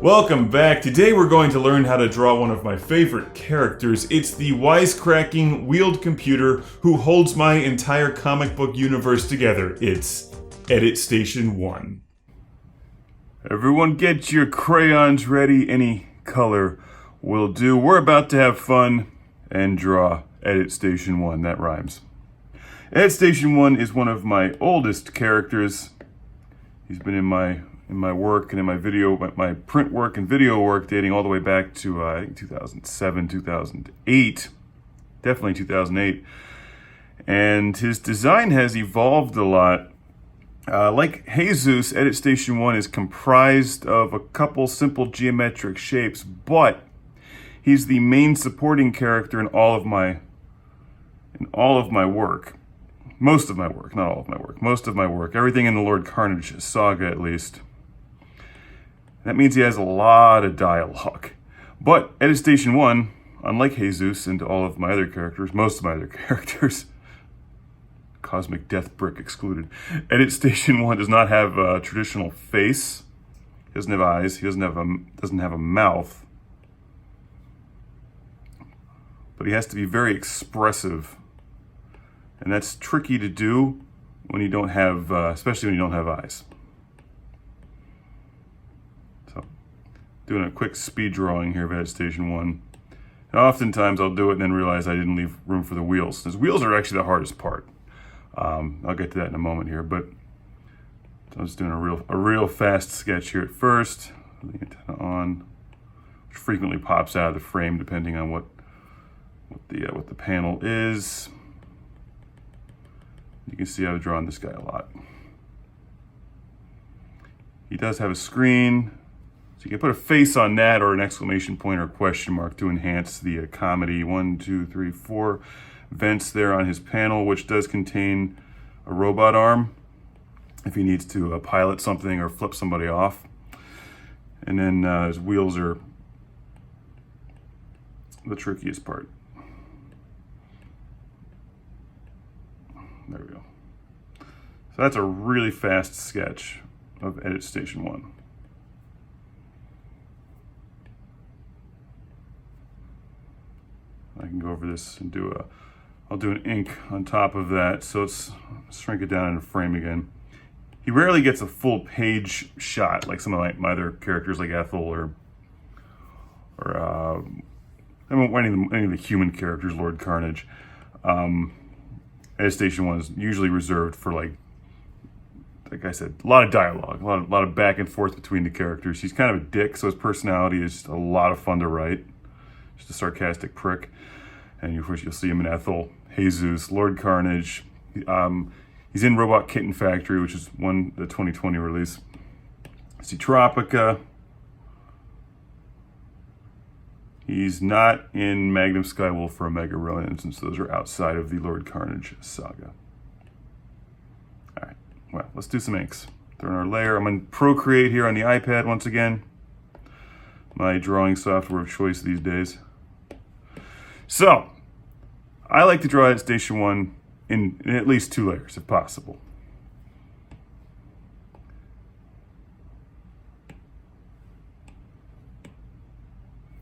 Welcome back. Today we're going to learn how to draw one of my favorite characters. It's the wisecracking wheeled computer who holds my entire comic book universe together. It's Edit Station 1. Everyone get your crayons ready. Any color will do. We're about to have fun and draw Edit Station 1. That rhymes. Edit Station 1 is one of my oldest characters. He's been in my work and in my video, my print work and video work dating all the way back to I think 2007, 2008, definitely 2008. And his design has evolved a lot. Like Heyzoos, Edit Station 1 is comprised of a couple simple geometric shapes, but he's the main supporting character in all of my work. Most of my work, not all of my work. Most of my work. Everything in the Lord Karnage saga, at least. That means he has a lot of dialogue. But Edit Station 1, unlike Heyzoos and all of my other characters, most of my other characters, Cosmic Death Brick excluded, Edit Station 1 does not have a traditional face. He doesn't have eyes. He doesn't have a mouth. But he has to be very expressive. And that's tricky to do when you don't have, especially when you don't have eyes. So, doing a quick speed drawing here of Edit Station 1. And oftentimes I'll do it and then realize I didn't leave room for the wheels. Those wheels are actually the hardest part. I'll get to that in a moment here, but I'm just doing a real fast sketch here at first. The antenna on, which frequently pops out of the frame depending on what the panel is. You can see I've drawn this guy a lot. He does have a screen, so you can put a face on that or an exclamation point or a question mark to enhance the comedy. 1, 2, 3, 4 vents there on his panel, which does contain a robot arm if he needs to pilot something or flip somebody off. And then his wheels are the trickiest part. There we go. So that's a really fast sketch of Edit Station 1. I can go over this and I'll do an ink on top of that. So let's shrink it down into frame again. He rarely gets a full page shot like some of my other characters like Ethel or any of the human characters, Lord Karnage. Edit Station 1 is usually reserved for, like I said, a lot of dialogue, a lot of back and forth between the characters. He's kind of a dick, so his personality is just a lot of fun to write. Just a sarcastic prick. And of course, you'll see him in Ethel, Heyzoos, Lord Karnage. He's in Robot Kitten Factory, which is the 2020 release. Seatropica. He's not in Magnum Skywolf or Omega Ronin, since those are outside of the Lord Karnage saga. All right, well, let's do some inks. Throw in our layer. I'm in Procreate here on the iPad once again. My drawing software of choice these days. So, I like to draw Edit Station 1 in at least 2 layers, if possible.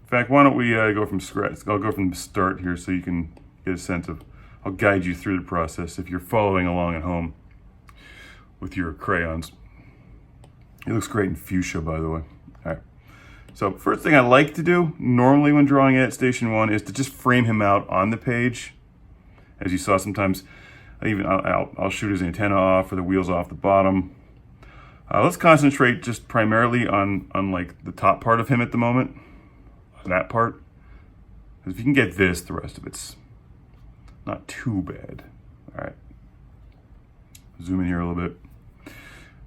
In fact, why don't we go from scratch? I'll go from the start here so you can get a sense of, I'll guide you through the process if you're following along at home with your crayons. It looks great in fuchsia, by the way. All right. So first thing I like to do normally when drawing Edit Station 1 is to just frame him out on the page. As you saw, sometimes I'll shoot his antenna off or the wheels off the bottom. Let's concentrate just primarily on like the top part of him at the moment. That part, because if you can get this, the rest of it's not too bad. All right, zoom in here a little bit.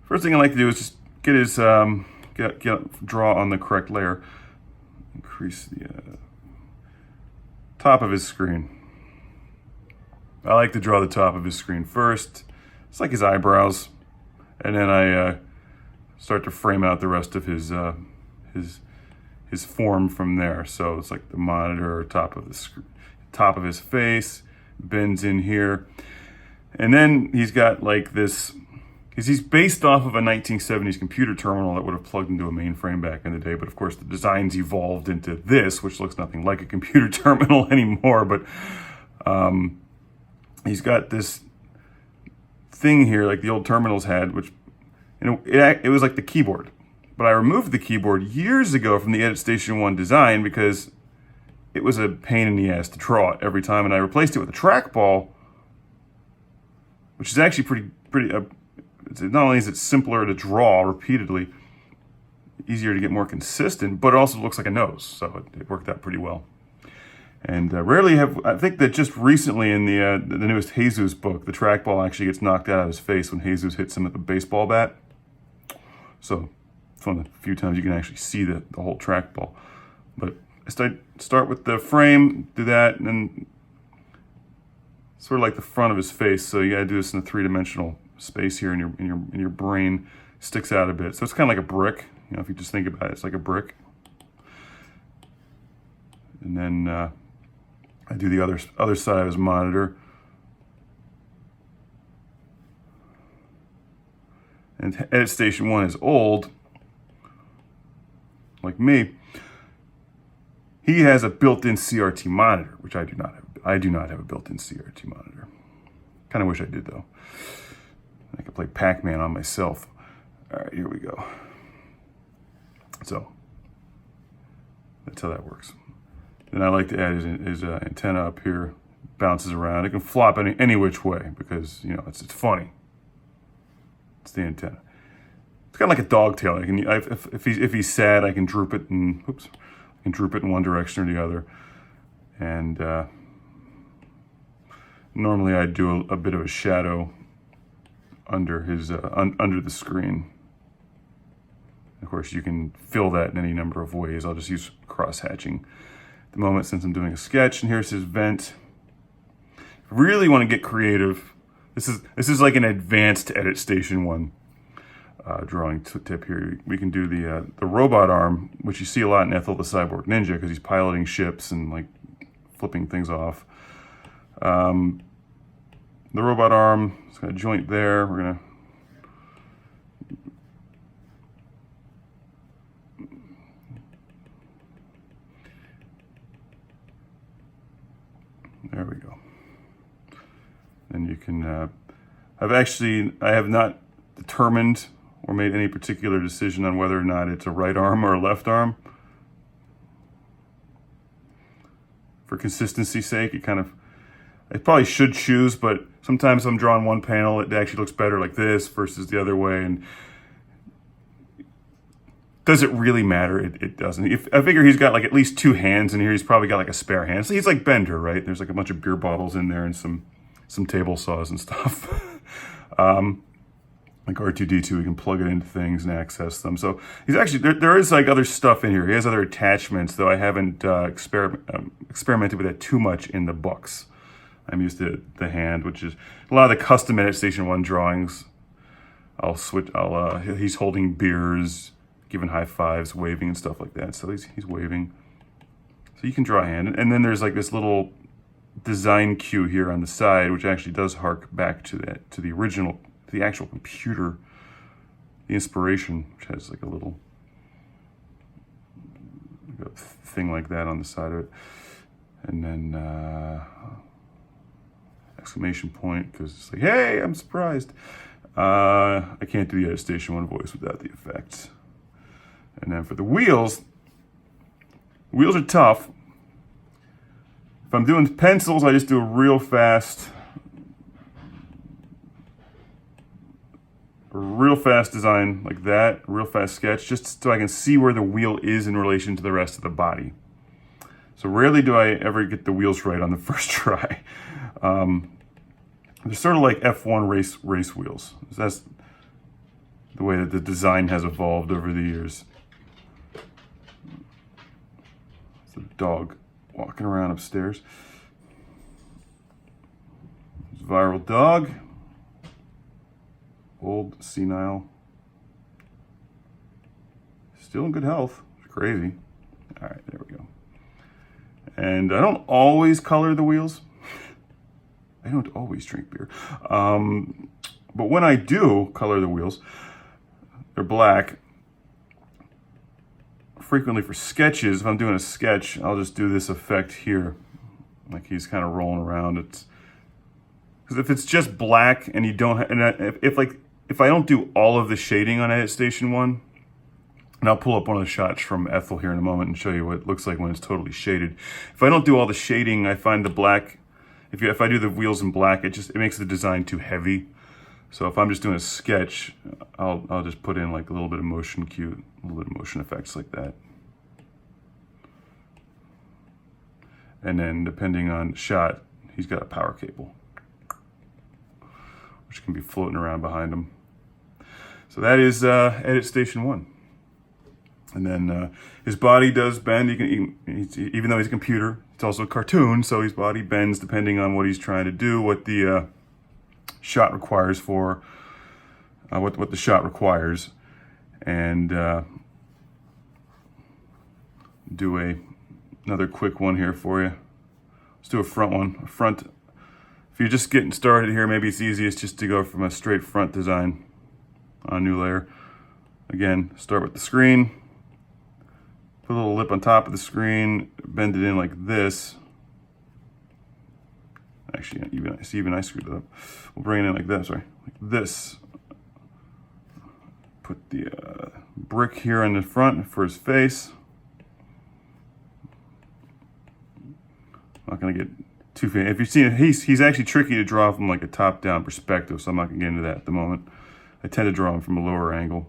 First thing I like to do is just get his draw on the correct layer. Increase the top of his screen. I like to draw the top of his screen first. It's like his eyebrows, and then I start to frame out the rest of his form from there. So it's like the monitor, top of his face, bends in here. And then he's got like this, because he's based off of a 1970s computer terminal that would have plugged into a mainframe back in the day. But of course, the designs evolved into this, which looks nothing like a computer terminal anymore. But he's got this thing here, like the old terminals had, which it was like the keyboard. But I removed the keyboard years ago from the Edit Station 1 design because it was a pain in the ass to draw it every time, and I replaced it with a trackball, which is actually pretty. Not only is it simpler to draw repeatedly, easier to get more consistent, but it also looks like a nose, so it worked out pretty well. And rarely I think that just recently in the newest Heyzoos book, the trackball actually gets knocked out of his face when Heyzoos hits him with the baseball bat. So it's one of the few times you can actually see the whole trackball. But I start with the frame, do that, and then sort of like the front of his face. So you gotta do this in a three-dimensional space here in your brain. Sticks out a bit. So it's kind of like a brick. You know, if you just think about it, it's like a brick. And then I do the other side of his monitor. And Edit Station 1 is old, like me. He has a built-in CRT monitor, which I do not have. I do not have a built-in CRT monitor. Kind of wish I did, though. I could play Pac-Man on myself. All right, here we go. So that's how that works. Then I like to add his antenna up here. Bounces around. It can flop any which way because, you know, it's funny. It's the antenna. It's kind of like a dog tail. I can, if he's sad, I can droop it and I can droop it in one direction or the other. And normally I do a bit of a shadow under his under the screen. Of course, you can fill that in any number of ways. I'll just use cross-hatching at the moment since I'm doing a sketch. And here's his vent. If you really want to get creative, this is like an advanced Edit Station 1 drawing tip here. We can do the robot arm, which you see a lot in Ethel the Cyborg Ninja because he's piloting ships and like flipping things off. The robot arm, it's got a joint there. We're gonna there we go. And you can I have not determined or made any particular decision on whether or not it's a right arm or a left arm. For consistency's sake, I probably should choose, but sometimes if I'm drawing one panel, it actually looks better like this versus the other way. And does it really matter? It doesn't. I figure he's got like at least two hands in here. He's probably got like a spare hand. So he's like Bender, right? There's like a bunch of beer bottles in there and some table saws and stuff. Like R2-D2, we can plug it into things and access them. So he's actually, there is like other stuff in here. He has other attachments, though I haven't experimented with that too much in the books. I'm used to the hand, which is a lot of the custom Edit Station 1 drawings. He's holding beers, giving high fives, waving and stuff like that. So he's waving. So you can draw a hand. And then there's like this little design cue here on the side, which actually does hark back to the original, to the actual computer, the inspiration, which has like a little thing like that on the side of it. And then exclamation point, because it's like, hey, I'm surprised. I can't do the Edit Station 1 voice without the effects. And then for the wheels are tough. If I'm doing pencils, I just do a real fast design like that, a real fast sketch, just so I can see where the wheel is in relation to the rest of the body. So rarely do I ever get the wheels right on the first try. They're sort of like F1 race wheels. That's the way that the design has evolved over the years. It's a dog walking around upstairs. It's a viral dog. Old, senile. Still in good health. It's crazy. All right, there we go. And I don't always color the wheels. I don't always drink beer. But when I do color the wheels, they're black. Frequently for sketches, if I'm doing a sketch, I'll just do this effect here. Like he's kind of rolling around. It's because if it's just black and you don't, if I don't do all of the shading on Edit Station 1, and I'll pull up one of the shots from Ethel here in a moment and show you what it looks like when it's totally shaded. If I don't do all the shading, I find the black, if I do the wheels in black, it makes the design too heavy. So if I'm just doing a sketch, I'll just put in like a little bit of motion cue, a little bit of motion effects like that. And then depending on the shot, he's got a power cable, which can be floating around behind him. So that is Edit Station 1. And then his body does bend. Even though he's a computer, it's also a cartoon, so his body bends depending on what he's trying to do, what the shot requires for, what the shot requires. And do another quick one here for you. Let's do a front one. If you're just getting started here, maybe it's easiest just to go from a straight front design on a new layer. Again, start with the screen. Put a little lip on top of the screen, bend it in like this. Actually, even I screwed it up. We'll bring it in like this, like this. Put the brick here in the front for his face. I'm not gonna get too fancy. If you've seen it, he's actually tricky to draw from like a top-down perspective, so I'm not gonna get into that at the moment. I tend to draw him from a lower angle.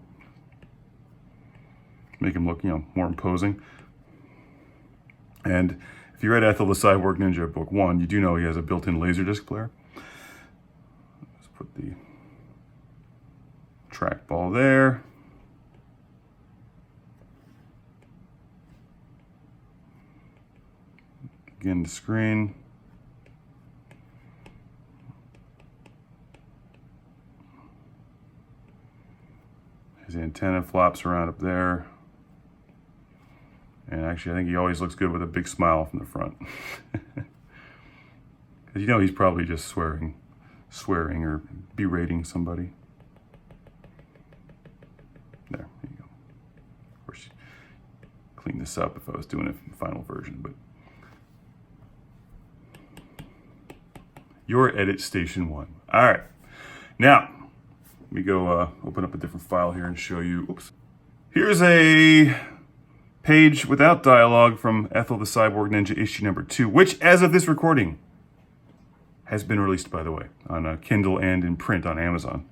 Make him look, more imposing. And if you read Ethel the Cyborg Ninja Book 1, you do know he has a built-in Laserdisc player. Let's put the trackball there. Again, the screen. His antenna flops around up there. And actually, I think he always looks good with a big smile from the front. Because he's probably just swearing or berating somebody. There you go. Of course, clean this up if I was doing it in the final version, but your Edit Station 1. All right, now let me go open up a different file here and show you. Oops. Here's a page without dialogue from Ethel the Cyborg Ninja issue number 2, which, as of this recording, has been released, by the way, on Kindle and in print on Amazon.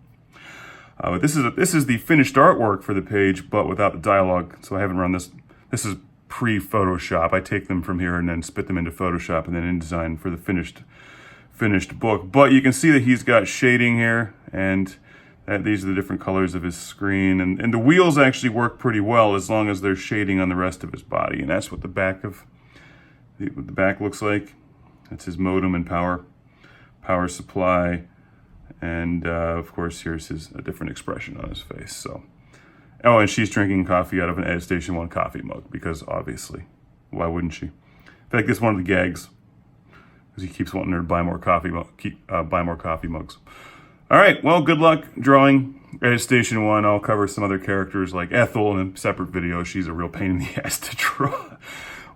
But this is the finished artwork for the page, but without the dialogue. So I haven't run this. This is pre-Photoshop. I take them from here and then spit them into Photoshop and then InDesign for the finished book. But you can see that he's got shading here, and these are the different colors of his screen, and the wheels actually work pretty well as long as there's shading on the rest of his body, and that's what the back looks like. That's his modem and power supply, and of course here's a different expression on his face. So, oh, and she's drinking coffee out of an Edit Station 1 coffee mug, because obviously, why wouldn't she? In fact, that's one of the gags, because he keeps wanting her to buy more coffee mugs. All right, well, good luck drawing Edit Station 1. I'll cover some other characters like Ethel in a separate video. She's a real pain in the ass to draw.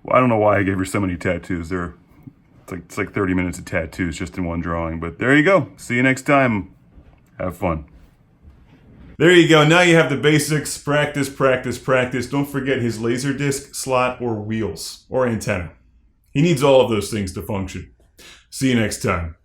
Well, I don't know why I gave her so many tattoos. It's like 30 minutes of tattoos just in one drawing. But there you go. See you next time. Have fun. There you go. Now you have the basics. Practice, practice, practice. Don't forget his Laserdisc slot or wheels or antenna. He needs all of those things to function. See you next time.